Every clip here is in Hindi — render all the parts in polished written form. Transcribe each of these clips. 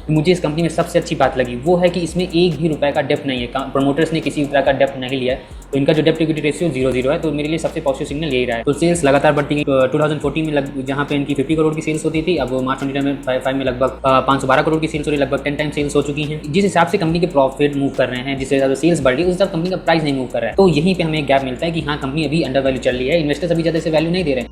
तो मुझे इस कंपनी में सबसे अच्छी बात लगी वो है कि इसमें एक भी रुपए का डेप्ट नहीं है, प्रमोटर्स ने किसी तरह का डेप्ट नहीं लिया है, तो इनका जो डेप्ट इक्विटी रेशियो 0-0 है। तो मेरे लिए सबसे पॉजिटिव सिग्नल यही रहा है। तो सेल्स लगातार बढ़ती है। 2014 में जहाँ पे इनकी 50 करोड़ की सेल्स होती थी, अब मार्च 2025 में लगभग 512 करोड़ की सेल्स हो रही है, लगभग 10 टाइम सेल्स हो चुकी हैं। जिस हिसाब से कंपनी के प्रॉफिट मूव कर रहे हैं, जिस हिसाब से सेल्स बढ़ रही है, उस हिसाब कंपनी का प्राइस नहीं मूव कर रहा है। तो यहीं पे हमें एक गैप मिलता है कि हाँ, कंपनी अभी अंडर वैल्यू चल रही है, इन्वेस्टर्स अभी ज़्यादा से वैल्यू नहीं दे रहे हैं।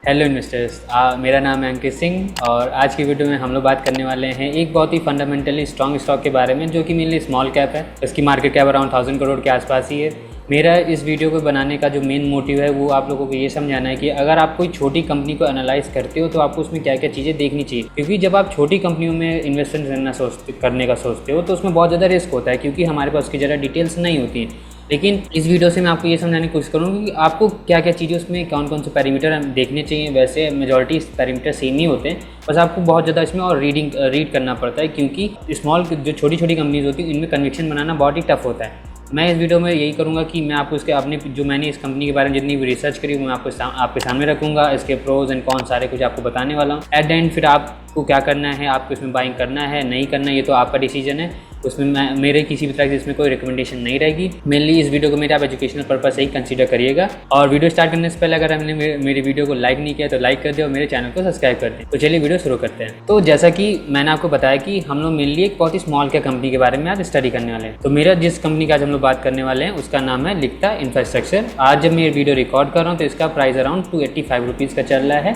हेलो इन्वेस्टर्स, मेरा नाम है अंकित सिंह और आज की वीडियो में हम लोग बात करने वाले हैं एक बहुत ही फंडामेंटली स्ट्रॉन्ग स्टॉक के बारे में, जो कि मेनली स्मॉल कैप है। इसकी मार्केट कैप अराउंड 1000 करोड़ के आसपास ही है। मेरा इस वीडियो को बनाने का जो मेन मोटिव है वो आप लोगों को ये समझाना है कि अगर आप कोई छोटी कंपनी को एनालाइज करते हो तो आपको उसमें क्या क्या चीज़ें देखनी चाहिए, क्योंकि जब आप छोटी कंपनियों में इन्वेस्टमेंट करने का सोचते हो तो उसमें बहुत ज़्यादा रिस्क होता है, क्योंकि हमारे पास उसकी ज़्यादा डिटेल्स नहीं होती हैं। लेकिन इस वीडियो से मैं आपको ये समझाने की कोशिश करूँगा कि आपको क्या क्या चीज़ें उसमें कौन कौन से पैरामीटर देखने चाहिए। वैसे मेजॉरिटी पैरामीटर सेम ही होते हैं, बस आपको बहुत ज़्यादा इसमें और रीड करना पड़ता है, क्योंकि जो छोटी छोटी कंपनीज होती हैं इनमें कन्विक्शन बनाना बहुत ही टफ होता है। मैं इस वीडियो में यही करूँगा कि मैं आपको इसके मैंने इस कंपनी के बारे में जितनी भी रिसर्च करी वो मैं आपके सामने रखूँगा। इसके प्रोज एंड कॉन सारे कुछ आपको बताने वाला हूँ। एट द एंड फिर आपको क्या करना है, आपको इसमें बाइंग करना है नहीं करना है, ये तो आपका डिसीजन है। उसमें मेरे किसी भी तरह से इसमें कोई रिकमेंडेशन नहीं रहेगी। मेनली इस वीडियो को मेरे आप एजुकेशनल पर्पस से ही कंसीडर करिएगा। और वीडियो स्टार्ट करने से पहले अगर हमने मेरी वीडियो को लाइक नहीं किया तो लाइक कर दिया और मेरे चैनल को सब्सक्राइब कर दें। तो चलिए वीडियो शुरू करते हैं। तो जैसा कि मैंने आपको बताया कि हम लोग मेनली एक बहुत ही स्मॉल कैप कंपनी के बारे में आज स्टडी करने वाले हैं। तो मेरा जिस कंपनी का आज हम लोग बात करने वाले हैं उसका नाम है लिक्टा इंफ्रास्ट्रक्चर। आज जब मैं ये वीडियो रिकॉर्ड कर रहा हूँ तो इसका प्राइस अराउंड 285 रुपीज़ का चल रहा है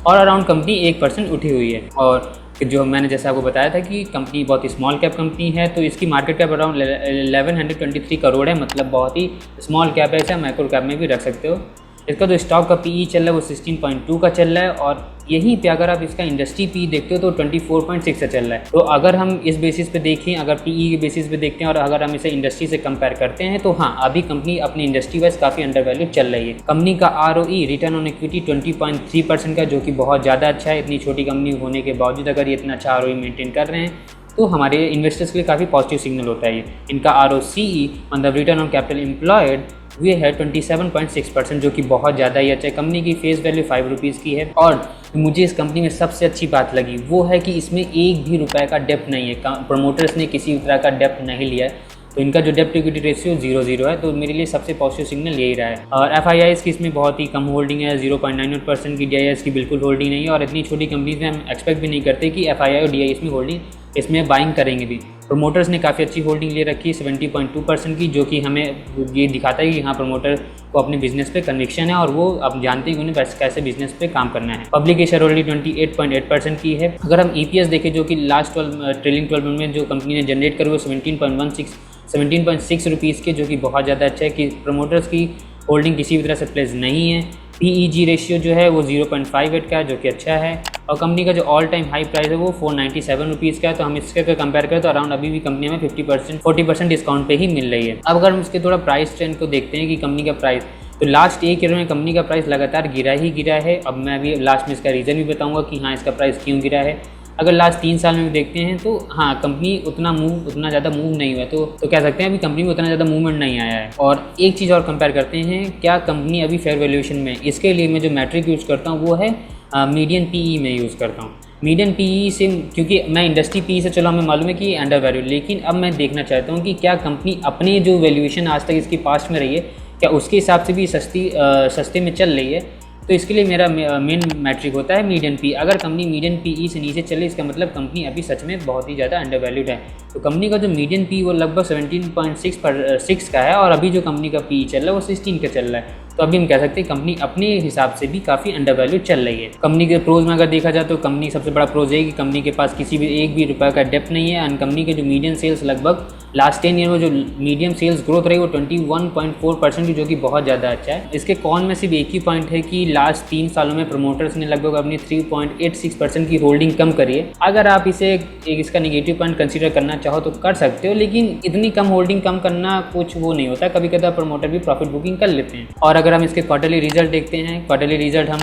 और अराउंड कंपनी 1% उठी हुई है। और जो मैंने जैसे आपको बताया था कि कंपनी बहुत ही स्मॉल कैप कंपनी है, तो इसकी मार्केट कैप अराउंड 1123 करोड़ है, मतलब बहुत ही स्मॉल कैप है। इसे माइक्रो कैप में भी रख सकते हो। इसका जो स्टॉक का पीई चल रहा है वो 16.2 का चल रहा है और यहीं पे अगर आप इसका इंडस्ट्री पी देखते हो तो 24.6 का चल रहा है। तो अगर हम इस बेसिस पे देखें, अगर पीई के बेसिस पे देखते हैं और अगर हम इसे इंडस्ट्री से कंपेयर करते हैं तो हाँ, अभी कंपनी अपनी इंडस्ट्री वाइज काफ़ी अंडर वैल्यू चल रही है। कंपनी का ROE रिटर्न ऑन इक्विटी 20.3% का, जो कि बहुत ज़्यादा अच्छा है। इतनी छोटी कंपनी होने के बावजूद अगर ये इतना अच्छा ROE मेंटेन कर रहे हैं तो हमारे इन्वेस्टर्स के लिए काफ़ी पॉजिटिव सिग्नल होता है। इनका ROCE मतलब रिटर्न ऑन कैपिटल एम्प्लॉयड ये है 27.6%, जो कि बहुत ज़्यादा ही अच्छा है। कंपनी की फेस वैल्यू 5 रुपीज़ की है। और मुझे इस कंपनी में सबसे अच्छी बात लगी वो है कि इसमें एक भी रुपए का डेप्ट नहीं है, प्रमोटर्स ने किसी तरह का डेप्ट नहीं लिया है। तो इनका जो डेप्ट इक्विटी रेशियो 0-0 है। तो मेरे लिए सबसे पॉजिटिव सिग्नल यही रहा है। और FIIs की इसमें बहुत ही कम होल्डिंग है, 0.98% की। DIIs की बिल्कुल होल्डिंग नहीं है और इतनी छोटी कंपनीज में हम एक्सपेक्ट भी नहीं करते कि FII और DIIs में होल्डिंग इसमें बाइंग करेंगे भी। प्रमोटर्स ने काफ़ी अच्छी होल्डिंग ले रखी है 70.2% की, जो कि हमें ये दिखाता है कि हाँ, प्रमोटर को अपने बिजनेस पे कन्विक्शन है और वो अब जानते हैं कि उन्हें कैसे बिजनेस पे काम करना है। पब्लिक शेयर होल्डिंग 28.8% की है। अगर हम EPS देखें, जो कि लास्ट ट्रेलिंग 12 मंथ में जो कंपनी ने जनरेट करी वो 17.6 रुपीज़ के, जो कि बहुत ज़्यादा अच्छा है कि प्रमोटर्स की होल्डिंग किसी भी तरह से प्लेस नहीं है। PEG रेशियो जो है वो 0.58 का है, जो कि अच्छा है। और कंपनी का जो ऑल टाइम हाई प्राइस है वो 497 रुपीज़ का है। तो हम इसके अगर कंपेयर करें तो अराउंड अभी भी कंपनी में 40% डिस्काउंट पे ही मिल रही है। अब अगर हम इसके थोड़ा प्राइस ट्रेंड को देखते हैं कि कंपनी का प्राइस, तो लास्ट एक ईयर में कंपनी का प्राइस लगातार गिरा ही गिरा है। अब मैं अभी लास्ट में इसका रीज़न भी बताऊँगा कि हाँ, इसका प्राइस क्यों गिरा है। अगर लास्ट 3 साल में भी देखते हैं तो हाँ, कंपनी उतना ज़्यादा मूव नहीं हुआ है। तो कह सकते हैं अभी कंपनी में उतना ज़्यादा मूवमेंट नहीं आया है। और एक चीज़ और कंपेयर करते हैं, क्या कंपनी अभी फेयर वैल्यूएशन में। इसके लिए मैं जो मैट्रिक यूज़ करता हूँ वो है मीडियन PE में यूज़ करता हूँ। मीडियन PE से, क्योंकि मैं इंडस्ट्री PE से चलो हमें मालूम है कि अंडर वैल्यू, लेकिन अब मैं देखना चाहता हूँ कि क्या कंपनी अपने जो वैल्यूएशन आज तक इसकी पास्ट में रही है, क्या उसके हिसाब से भी सस्ते में चल रही है। तो इसके लिए मेरा मेन मैट्रिक होता है मीडियन PE। अगर कंपनी मीडियन PE से नीचे चले, इसका मतलब कंपनी अभी सच में बहुत ही ज़्यादा अंडर वैल्यूड है। तो कंपनी का जो मीडियन PE वो लगभग 17.6 का है और अभी जो कंपनी का PE चल रहा है वो 16 का चल रहा है। तो अभी हम कह सकते हैं कंपनी अपने हिसाब से भी काफ़ी अंडर वैल्यू चल रही है। कंपनी के प्रोज में अगर देखा जाए तो कंपनी सबसे बड़ा प्रोज है कि कंपनी के पास किसी भी एक भी रुपये का डेप्ट नहीं है। एंड कंपनी के जो मीडियम सेल्स लगभग लास्ट 10 ईयर में जो मीडियम सेल्स ग्रोथ रही वो 21.4% की, जो कि बहुत ज़्यादा अच्छा है। इसके कॉन में सिर्फ एक ही पॉइंट है कि लास्ट 3 सालों में प्रमोटर्स ने लगभग अपनी 3.86% की होल्डिंग कम करी है। अगर आप इसे एक इसका नेगेटिव पॉइंट कंसीडर करना चाहो तो कर सकते हो, लेकिन इतनी कम होल्डिंग कम करना कुछ वो नहीं होता। कभी कभी प्रमोटर भी प्रॉफिट बुकिंग कर लेते हैं। और अगर हम इसके क्वार्टरली रिजल्ट देखते हैं, क्वार्टरली रिजल्ट हम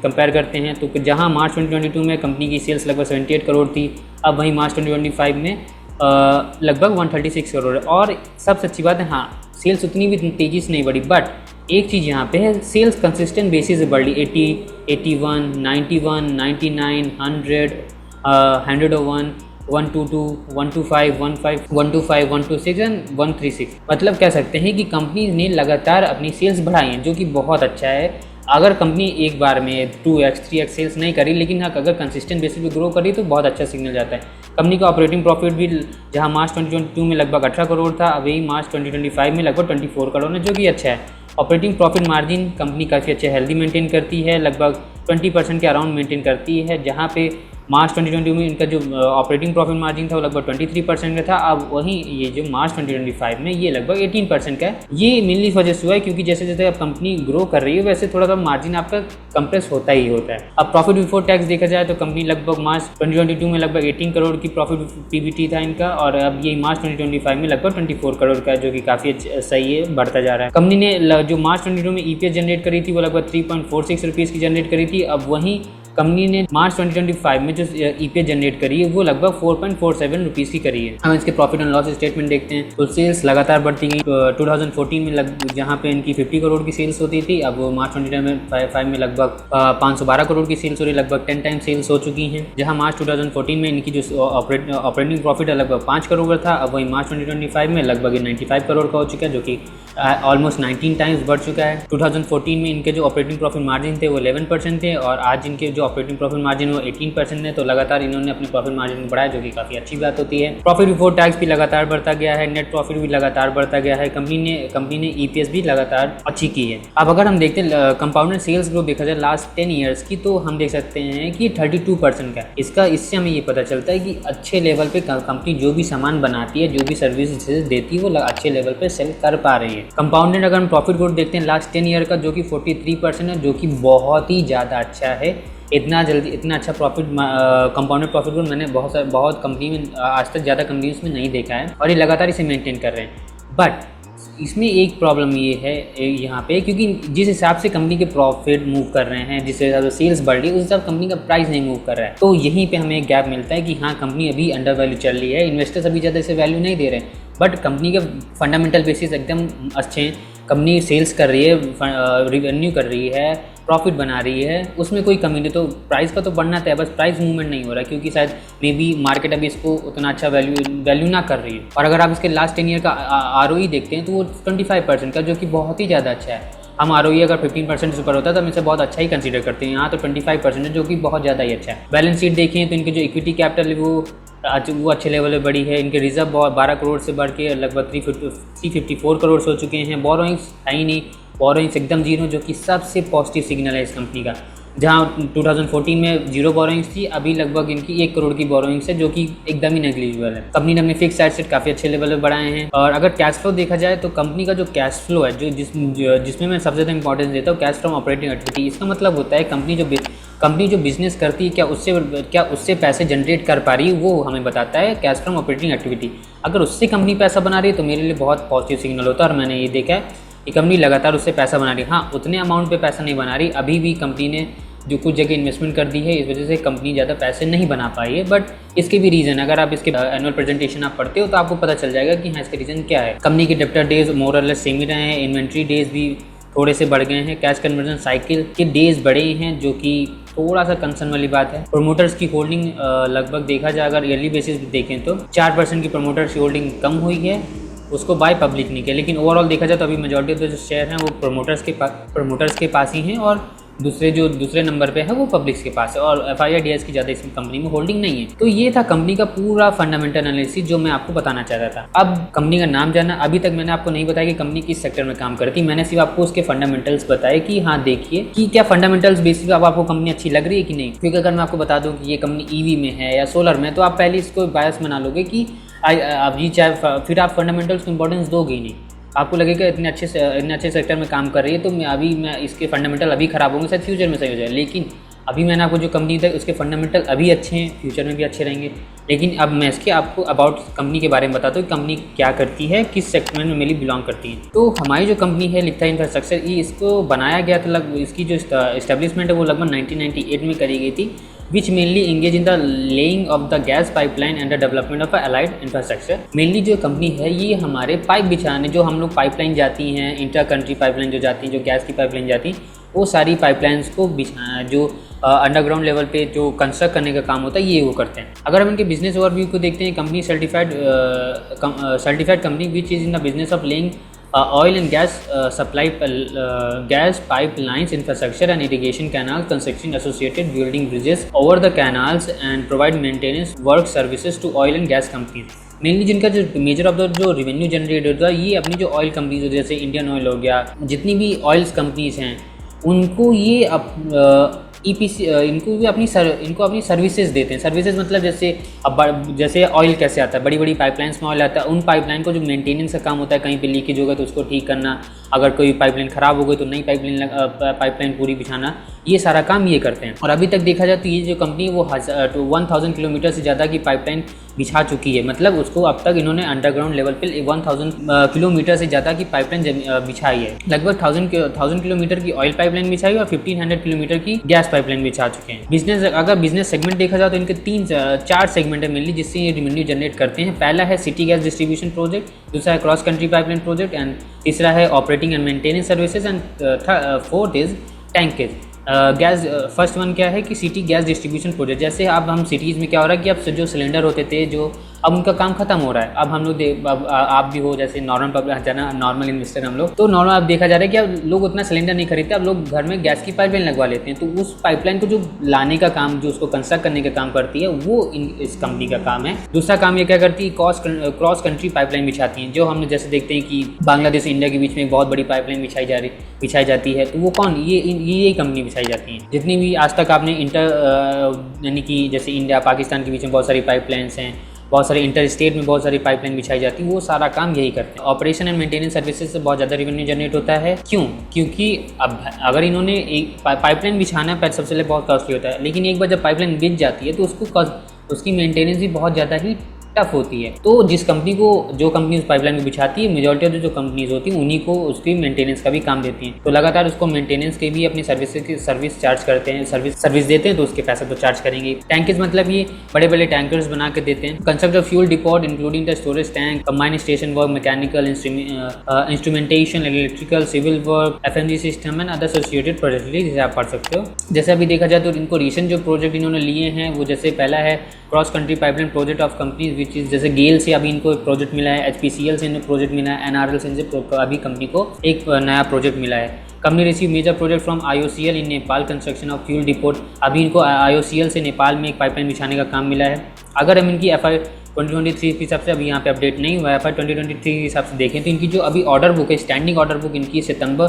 कंपेयर करते हैं, तो जहां मार्च 2022 में कंपनी की सेल्स लगभग 78 करोड़ थी, अब वहीं मार्च 2025 में लगभग 136 करोड़ है। और सबसे अच्छी बात है, हाँ, सेल्स उतनी भी तेज़ी से नहीं बढ़ी, बट एक चीज़ यहाँ पे है, सेल्स कंसिस्टेंट बेसिस से बढ़ रही। 80, 81, 91, 99, 100, 101, 122, 125, 15, 125, 126 एंड 136। मतलब कह सकते हैं कि कंपनी ने लगातार अपनी सेल्स बढ़ाई हैं, जो कि बहुत अच्छा है। अगर कंपनी एक बार में 2x 3x सेल्स नहीं करी, लेकिन हाँ अगर कंसिस्टेंट बेसिस पे ग्रो करी तो बहुत अच्छा सिग्नल जाता है। कंपनी का ऑपरेटिंग प्रॉफिट भी जहाँ मार्च 2022 में लगभग 18 करोड़ था, अभी मार्च 2025 में लगभग 24 करोड़ है, जो कि अच्छा है। ऑपरेटिंग प्रॉफिट मार्जिन कंपनी काफ़ी अच्छे हेल्दी मेंटेन करती है, लगभग 20% के अराउंड मेंटेन करती है, जहाँ पे मार्च 2020 में इनका जो ऑपरेटिंग प्रॉफिट मार्जिन था वो लगभग 23% का था। अब वहीं ये जो मार्च 2025 में ये लगभग 18% का है। ये मेनली इस वजह से हुआ है क्योंकि जैसे जैसे अब कंपनी ग्रो कर रही है वैसे थोड़ा सा मार्जिन आपका कंप्रेस होता ही होता है। अब प्रॉफिट बिफोर टैक्स देखा जाए तो कंपनी लगभग मार्च 2022 में लगभग 18 करोड़ की प्रॉफिट पीबीटी था इनका, और अब ये मार्च 2025 में लगभग 24 करोड़ का है, जो कि काफ़ी सही है, बढ़ता जा रहा है। कंपनी ने जो मार्च 2022 में ईपीएस जनरेट करी थी वो लगभग 3.46 रुपीज़ की जनरेट करी थी। अब वहीं कंपनी ने मार्च 2025 में जो ईपीएस जनरेट करी है वो लगभग 4.47 रुपीज़ की करी है। हम इसके प्रॉफिट एंड लॉस स्टेटमेंट देखते हैं तो सेल्स लगातार बढ़ती गई। 2014 में जहाँ पे इनकी 50 करोड़ की सेल्स होती थी, अब मार्च 2025 में लगभग 512 करोड़ की सेल्स हो रही है, लगभग 10 टाइम सेल्स हो चुकी हैं। जहाँ मार्च 2014 में इनकी जो ऑपरेटिंग प्रॉफिट लगभग 5 करोड़ था, अब वही मार्च 2025 में लगभग 95 करोड़ का हो चुका है, जो कि ऑलमोस्ट 19 टाइम्स बढ़ चुका है। 2014 में इनके जो ऑपरेटिंग प्रॉफिट मार्जिन थे वो 11% थे, और आज इनके जो ऑपरेटिंग प्रॉफिट मार्जिन वो 18% है। तो लगातार इन्होंने अपने प्रॉफिट मार्जिन बढ़ाया, जो कि काफ़ी अच्छी बात होती है। प्रॉफिट बिफोर टैक्स भी लगातार बढ़ता गया है, नेट प्रॉफिट भी लगातार बढ़ता गया है। कंपनी ने ईपीएस भी लगातार अच्छी की है। अब अगर हम देखते हैं कंपाउंडेड सेल्स ग्रोथ देखा जाए लास्ट 10 ईयर्स की, तो हम देख सकते हैं कि 32% का है। इससे हमें ये पता चलता है कि अच्छे लेवल पे कंपनी जो भी सामान बनाती है, जो भी सर्विसेज देती है, वो अच्छे लेवल पे सेल कर पा रही है। कंपाउंडेड अगर हम प्रॉफिट ग्रोथ देखते हैं लास्ट 10 ईयर का, जो कि 43% है, जो कि बहुत ही ज़्यादा अच्छा है। इतना अच्छा प्रॉफिट कंपाउंडेड प्रॉफिट ग्रोथ मैंने बहुत कंपनी में आज तक ज़्यादा कंपनीज में नहीं देखा है, और ये लगातार इसे मेंटेन कर रहे हैं। बट इसमें एक प्रॉब्लम ये है यहाँ पे, क्योंकि जिस हिसाब से कंपनी के प्रॉफिट मूव कर रहे हैं, जिस हिसाब से सेल्स बढ़ रही है, उस हिसाब कंपनी का प्राइस नहीं मूव कर रहा है। तो यहीं पे हमें एक गैप मिलता है कि हाँ कंपनी अभी अंडर वैल्यू चल रही है, इन्वेस्टर्स अभी ज़्यादा इसे वैल्यू नहीं दे रहे हैं, बट कंपनी के फंडामेंटल बेसिस एकदम अच्छे हैं। कंपनी सेल्स कर रही है, रिवेन्यू कर रही है, प्रॉफिट बना रही है, उसमें कोई कमी नहीं। तो प्राइस का तो बढ़ना था, बस प्राइस मूवमेंट नहीं हो रहा है, क्योंकि शायद मे बी मार्केट अभी इसको उतना अच्छा वैल्यू ना कर रही है। और अगर आप इसके लास्ट 10 ईयर का आरओई देखते हैं तो वो 25% का, जो कि बहुत ही ज़्यादा अच्छा है। हम आरओई अगर 15% से ऊपर होता है तो हम इसे बहुत अच्छा ही कंसीडर करते हैं। यहाँ तो 25% है, जो कि बहुत ज़्यादा ही अच्छा है। बैलेंस शीट देखें तो इनकी जो इक्विटी कैपिटल वो अच्छे लेवल पे बढ़ी है। इनके रिजर्व 12 करोड़ से बढ़ के लगभग 354 करोड़ हो चुके हैं। बोरोइंग्स है ही नहीं, बोरोइंग्स एकदम जीरो, जो कि सबसे पॉजिटिव सिग्नल है इस कंपनी का। जहाँ 2014 में 0 बोरोइंग्स थी, अभी लगभग इनकी 1 करोड़ की बोरोइंग्स है, जो कि एकदम ही नेग्लिजिबल है। कंपनी ने अपने फिक्स एसेट काफ़ी अच्छे लेवल पर बढ़ाए हैं। और अगर कैश फ्लो देखा जाए तो कंपनी का जो कैश फ्लो है, जिसमें मैं सबसे ज़्यादा इंपॉर्टेंस देता हूँ, कैश फ्रॉम ऑपरेटिंग एक्टिविटी। इसका मतलब होता है कंपनी जो बिजनेस करती है, क्या उससे पैसे जनरेट कर पा रही है, वो हमें बताता है कैश फ्रॉम ऑपरेटिंग एक्टिविटी। अगर उससे कंपनी पैसा बना रही है तो मेरे लिए बहुत पॉजिटिव सिग्नल होता है, और मैंने ये देखा है कि कंपनी लगातार उससे पैसा बना रही है। हाँ, उतने अमाउंट पे पैसा नहीं बना रही, अभी भी कंपनी ने जो कुछ जगह इन्वेस्टमेंट कर दी है, इस वजह से कंपनी ज़्यादा पैसे नहीं बना पाई है। बट इसके भी रीज़न, अगर आप इसके एनुअल प्रेजेंटेशन आप पढ़ते हो तो आपको पता चल जाएगा कि हाँ इसके रीज़न क्या है। कंपनी के डेब्टर डेज मोर और लेस सेम ही रहे हैं, इन्वेंट्री डेज भी थोड़े से बढ़ गए हैं, कैश कन्वर्जन साइकिल के डेज बढ़े हैं, जो कि थोड़ा सा कंसर्न वाली बात है। प्रोमोटर्स की होल्डिंग लगभग देखा जाए, अगर ईयरली बेसिस पे देखें तो 4% की प्रोमोटर्स की होल्डिंग कम हुई है, उसको बाय पब्लिक नहीं किया। लेकिन ओवरऑल देखा जाए तो अभी मेजॉरिटी ऑफ द जो शेयर हैं वो प्रोमोटर्स के पास ही हैं, और दूसरे नंबर पे है वो पब्लिक्स के पास है, और FIRDS की ज़्यादा इस कंपनी में होल्डिंग नहीं है। तो ये था कंपनी का पूरा फंडामेंटल एनालिसिस जो मैं आपको बताना चाह रहा था। अब कंपनी का नाम जाना, अभी तक मैंने आपको नहीं बताया कि कंपनी किस सेक्टर में काम करती है, मैंने सिर्फ आपको उसके फंडामेंटल्स बताए कि हाँ देखिए कि क्या फंडामेंटल्स बेसिस पे अब आपको कंपनी अच्छी लग रही है कि नहीं। क्योंकि अगर मैं आपको बता दूँ कि ये कंपनी EV में है या सोलर में, तो आप पहले इसको बायस बना लोगे कि अभी चाहे, फिर आप फंडामेंटल्स को इंपॉर्टेंस दोगे ही नहीं। आपको लगेगा इतने अच्छे सेक्टर में काम कर रही है, तो मैं इसके फंडामेंटल अभी ख़राब होंगे, शायद फ्यूचर में सही हो जाए। लेकिन अभी मैंने आपको जो कंपनी दी उसके फंडामेंटल अभी अच्छे हैं, फ्यूचर में भी अच्छे रहेंगे। लेकिन अब मैं इसके आपको अबाउट कंपनी के बारे में बताता हूँ कि कंपनी क्या करती है, किस सेक्टर में मेनली बिलोंग करती है। तो हमारी जो कंपनी है लिप्था इंफ्रास्ट्रक्चर, ये इसको बनाया गया था, इसकी जो इस्टेब्लिशमेंट है वो लगभग 1998 में करी गई थी, which mainly engage in the laying of the gas pipeline and the development of allied infrastructure। Mainly जो कंपनी है ये हमारे पाइप बिछाने, जो हम लोग पाइपलाइन जाती हैं, इंटर कंट्री पाइपलाइन जो जाती हैं, जो गैस की पाइपलाइन जाती हैं, वो सारी पाइपलाइंस को जो अंडरग्राउंड लेवल पे जो कंस्ट्रक्ट करने का काम होता है ये वो करते हैं। अगर हम इनके बिजनेस ओवरव्यू को देखते हैं, company certified company which is in the business of laying oil and gas supply, gas pipelines, infrastructure and irrigation canals, construction associated building bridges over the canals and provide maintenance work services to oil and gas companies। Mainly जिनका जो मेजर ऑफ द जो रेवेन्यू जनरेट होता है ये अपनी जो ऑयल कंपनीज हो, जैसे इंडियन ऑयल हो गया, जितनी भी ऑयल्स कंपनीज हैं उनको ये EPC इनको भी इनको अपनी सर्विसेज देते हैं। सर्विसेज मतलब जैसे ऑयल कैसे आता है, बड़ी बड़ी पाइपलाइंस में ऑयल आता है, उन पाइपलाइन को जो मेंटेनेंस का काम होता है, कहीं पे लीकेज होगा तो उसको ठीक करना, अगर कोई पाइपलाइन ख़राब हो गई तो नई पाइपलाइन पूरी बिछाना, ये सारा काम ये करते हैं। और अभी तक देखा जाए तो ये जो कंपनी वो 1000 किलोमीटर से ज़्यादा की पाइपलाइन बिछा चुकी है। मतलब उसको अब तक इन्होंने अंडरग्राउंड लेवल पे 1000 किलोमीटर से ज़्यादा की पाइपलाइन बिछाई है। लगभग 1000 किलोमीटर की ऑयल पाइपलाइन बिछाई और 1500 किलोमीटर की गैस पाइपलाइन बिछा चुके हैं। अगर बिजनेस सेगमेंट देखा जाए तो इनके 4 सेगमेंट है मेनली जिससे ये रेवेन्यू जनरेट करते हैं। पहला है सिटी गैस डिस्ट्रीब्यूशन प्रोजेक्ट, दूसरा है cross country pipeline project, and तीसरा है operating and maintenance services, and fourth is tankage gas. First one क्या है कि सिटी गैस डिस्ट्रीब्यूशन प्रोजेक्ट। जैसे अब हम सिटीज़ में क्या हो रहा है कि अब जो सिलेंडर होते थे जो अब उनका काम खत्म हो रहा है। अब हम लोग आप भी हो जैसे नॉर्मल इन्वेस्टर हम लोग, तो नॉर्मल अब देखा जा रहा है कि अब लोग उतना सिलेंडर नहीं खरीदते, अब लोग घर में गैस की पाइपलाइन लगवा लेते हैं। तो उस पाइपलाइन को जो लाने का काम, जो उसको कंस्ट्रक्ट करने का काम करती है वो इस कंपनी का काम है। दूसरा काम ये क्या करती है, क्रॉस कंट्री पाइपलाइन बिछाती हैं। जो हमने जैसे देखते हैं कि बांग्लादेश इंडिया के बीच में एक बहुत बड़ी पाइपलाइन बिछाई जाती है, तो वो कौन, ये कंपनी बिछाई जाती है। जितनी भी आज तक आपने यानी कि जैसे इंडिया पाकिस्तान के बीच में बहुत सारी पाइपलाइंस हैं, बहुत सारे इंटर स्टेट में बहुत सारी पाइपलाइन बिछाई जाती है, वो सारा काम यही करते हैं। ऑपरेशन एंड मेंटेनेंस सर्विसेज से बहुत ज़्यादा रेवेन्यू जनरेट होता है। क्यों? क्योंकि अब अगर इन्होंने एक पाइपलाइन बिछाना है सबसे पहले बहुत कॉस्टली होता है, लेकिन एक बार जब पाइपलाइन बिछ जाती है तो उसकी मेंटेनेंस भी बहुत ज़्यादा ही टफ होती है। तो जो कंपनी उस पाइपलाइन को बिछाती है, मेजॉरिटी ऑफ जो कंपनीज होती हैं उन्हीं को उसकी मेंटेनेंस का भी काम देती हैं। तो लगातार उसको मेंटेनेंस के भी अपनी सर्विस चार्ज करते हैं, सर्विस देते हैं, तो उसके पैसा तो चार्ज करेंगे। टैंकेज मतलब ये बड़े बड़े टैंकर्स बना के देते हैं। Construct of fuel depot including the storage tank, combined station work, mechanical instrumentation, electrical, civil work, FMG system and other associated project, जिसे आप पढ़ सकते हो। जैसे अभी देखा जाए तो इनको रिसेंट जो प्रोजेक्ट इन्होंने लिए हैं वो जैसे पहला है cross country pipeline project of companies which is, जैसे गेल से अभी इनको एक प्रोजेक्ट मिला है, HPCL से इनको प्रोजेक्ट मिला है, NRL से अभी कंपनी को एक नया प्रोजेक्ट मिला है। Company receive major project from IOCL in Nepal, construction of fuel depot. अभी इनको IOCL से नेपाल में एक पाइपलाइन बिछाने का काम मिला है। अगर हम इनकी FY 2023 के हिसाब से अभी यहाँ पे अपडेट नहीं हुआ है, FY 2023 के हिसाब से देखें तो इनकी जो अभी ऑर्डर बुक है, स्टैंडिंग ऑर्डर बुक इनकी सितंबर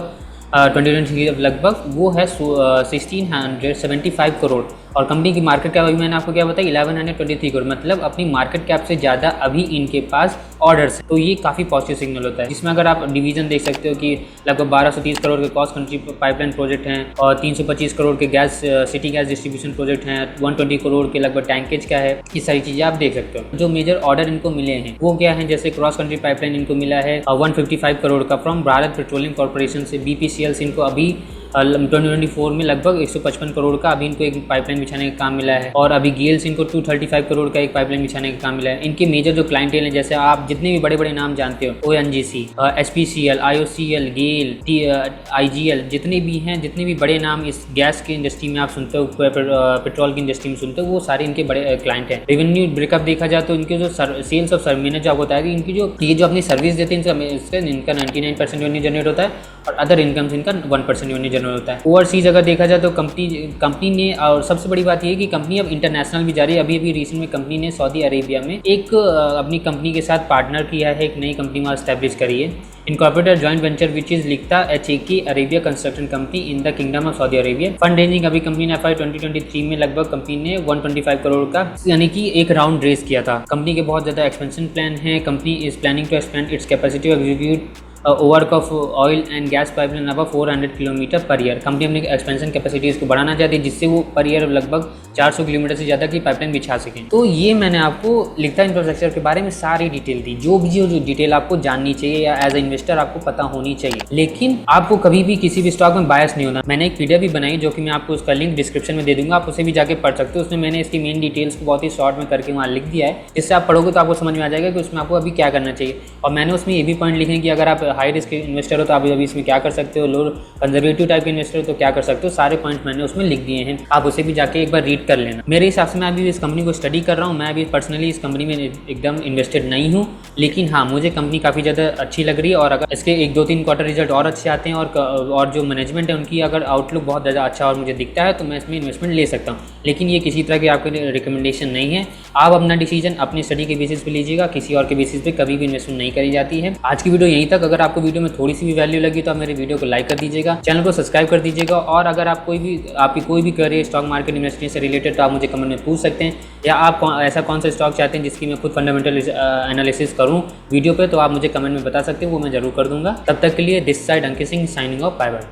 2023 लगभग वो है 1675 करोड़, और कंपनी की मार्केट कैप अभी मैंने आपको क्या बताया 1123 करोड़, मतलब अपनी मार्केट कैप से ज़्यादा अभी इनके पास ऑर्डर्स है। तो ये काफ़ी पॉजिटिव सिग्नल होता है, जिसमें अगर आप डिवीजन देख सकते हो कि लगभग 1230 करोड़ के क्रॉस कंट्री पाइपलाइन प्रोजेक्ट हैं, और 325 करोड़ के सिटी गैस डिस्ट्रीब्यूशन प्रोजेक्ट हैं, 120 करोड़ के लगभग टैंकेज का है। ये सारी चीज़ें आप देख सकते हो। जो मेजर ऑर्डर इनको मिले हैं वो क्या है, जैसे क्रॉस कंट्री पाइपलाइन इनको मिला है 155 करोड़ का फ्रॉम भारत पेट्रोलियम कॉर्पोरेशन से। BPCL से इनको अभी 2024 में लगभग 155 करोड़ का अभी इनको एक पाइपलाइन बिछाने का काम मिला है, और अभी गेल से इनको 235 करोड़ का एक पाइपलाइन बिछाने का काम मिला है। इनके मेजर जो क्लाइंटेल हैं, जैसे आप जितने भी बड़े बड़े नाम जानते हो, ONGC, HPCL, IOCL, गेल, IGL, जितने भी हैं, जितने भी बड़े नाम इस गैस की इंडस्ट्री में आप सुनते हो, पेट्रोल की इंडस्ट्री में सुनते हो, वो सारे इनके बड़े क्लाइंट हैं। रेवेन्यू ब्रेकअप देखा जाए तो इनके जो सेल्स ऑफ मैंने जो आपको बताया कि इनकी जो अपनी सर्विस देते हैं इनका 99% रेवेन्यू जनरेट होता है, और अदर इनकम से इनका 1% रेवेन्यू जनरेट होता है। ओवरसीज अगर देखा जाए तो कंपनी ने, और सबसे बड़ी बात यह है कि कंपनी अब इंटरनेशनल भी जा रही है। अभी रिसेंट में कंपनी ने सऊदी अरेबिया में एक अपनी कंपनी के साथ पार्टनर किया है, एक नई कंपनी वहाँ एस्टैब्लिश करी है, incorporated joint venture which is लिखता HAK Arabia construction company in the kingdom of Saudi Arabia. Fund raising अभी कंपनी ने FY 2023 में लगभग कंपनी ने 125 करोड़ का यानी कि एक राउंड रेज किया था। कंपनी के बहुत ज़्यादा एक्सपेंशन प्लान है। Company is planning to expand its capacity to execute work of oil and gas pipeline अब 400 किलोमीटर पर ईयर। कंपनी अपनी एक्सपेंशन कैपेसिटीज़ को बढ़ाना चाहती है, जिससे वो पर ईयर लगभग 400 किलोमीटर से ज़्यादा की पाइपलाइन बिछा सकें। तो ये मैंने आपको लिखता इंफ्रास्ट्रक्चर के बारे में सारी डिटेल दी, जो डिटेल आपको जाननी चाहिए या एज ए इन्वेस्टर आपको पता होनी चाहिए। लेकिन आपको कभी भी किसी भी स्टॉक में बायस नहीं होना। मैंने एक पीडीएफ भी बनाई जो कि मैं आपको उसका लिंक डिस्क्रिप्शन में दे दूंगा, आप उसे भी जाके पढ़ सकते हो। उसमें मैंने इसकी मेन डिटेल्स को बहुत ही शॉर्ट में करके वहाँ लिख दिया है, जिससे आप पढ़ोगे तो आपको समझ में आ जाएगा कि उसमें आपको अभी क्या करना चाहिए। और मैंने उसमें ये भी पॉइंट लिखे कि अगर आप हाई रिस्क इन्वेस्टर हो तो आप अभी इसमें क्या कर सकते हो, लो कंजर्वेटिव टाइप के इन्वेस्टर हो तो क्या कर सकते हो, सारे पॉइंट मैंने उसमें लिख दिए हैं। आप उसे भी जाके एक बार रीड कर लेना। मेरे हिसाब से मैं अभी इस कंपनी को स्टडी कर रहा हूँ, मैं अभी पर्सनली इस कंपनी में एकदम इन्वेस्टेड नहीं हूँ, लेकिन हाँ मुझे कंपनी काफ़ी ज़्यादा अच्छी लग रही है। और अगर इसके 1-2-3 क्वार्टर रिजल्ट और अच्छे आते हैं और जो मैनेजमेंट है उनकी अगर आउटलुक बहुत ज़्यादा अच्छा और मुझे दिखता है तो मैं इसमें इन्वेस्टमेंट ले सकता हूँ। लेकिन ये किसी तरह की आपके रिकमेंडेशन नहीं है। आप अपना डिसीजन अपनी स्टडी के बेसिस पे लीजिएगा, किसी और के बेसिस पे कभी भी इन्वेस्टमेंट नहीं करी जाती है। आज की वीडियो यहीं तक। अगर आपको वीडियो में थोड़ी सी भी वैल्यू लगी तो आप मेरे वीडियो को लाइक कर दीजिएगा, चैनल को सब्सक्राइब कर दीजिएगा। और अगर आप आपकी कोई भी क्वेरी स्टॉक मार्केट इन्वेस्टमेंट से रिलेटेड तो आप मुझे कमेंट में पूछ सकते हैं, या आप ऐसा कौन सा स्टॉक चाहते हैं जिसकी मैं खुद फंडामेंटल एनालिसिस करूँ वीडियो पे, तो आप मुझे कमेंट में बता सकते हैं, वो मैं जरूर कर दूंगा। तब तक के लिए this side Ankit Singh signing off, bye bye.